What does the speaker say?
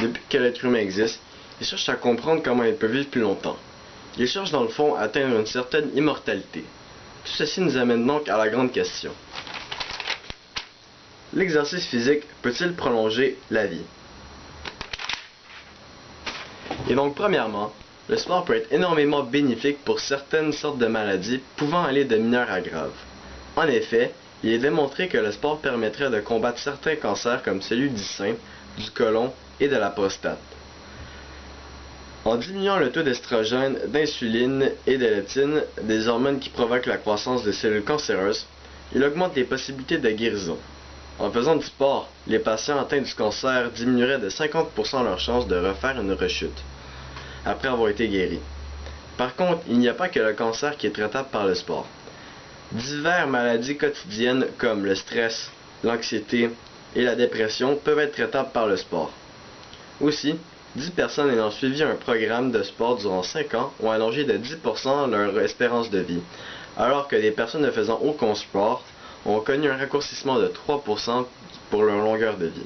Depuis que l'être humain existe, ils cherchent à comprendre comment il peut vivre plus longtemps. Ils cherchent dans le fond à atteindre une certaine immortalité. Tout ceci nous amène donc à la grande question. L'exercice physique peut-il prolonger la vie? Et donc premièrement, le sport peut être énormément bénéfique pour certaines sortes de maladies pouvant aller de mineures à graves. En effet, il est démontré que le sport permettrait de combattre certains cancers comme celui du sein, du côlon et de la prostate. En diminuant le taux d'estrogène, d'insuline et de leptine, des hormones qui provoquent la croissance de cellules cancéreuses, il augmente les possibilités de guérison. En faisant du sport, les patients atteints du cancer diminueraient de 50% leurs chances de refaire une rechute, après avoir été guéris. Par contre, il n'y a pas que le cancer qui est traitable par le sport. Diverses maladies quotidiennes comme le stress, l'anxiété et la dépression peuvent être traitables par le sport. Aussi, 10 personnes ayant suivi un programme de sport durant 5 ans ont allongé de 10% leur espérance de vie, alors que des personnes ne faisant aucun sport ont connu un raccourcissement de 3% pour leur longueur de vie.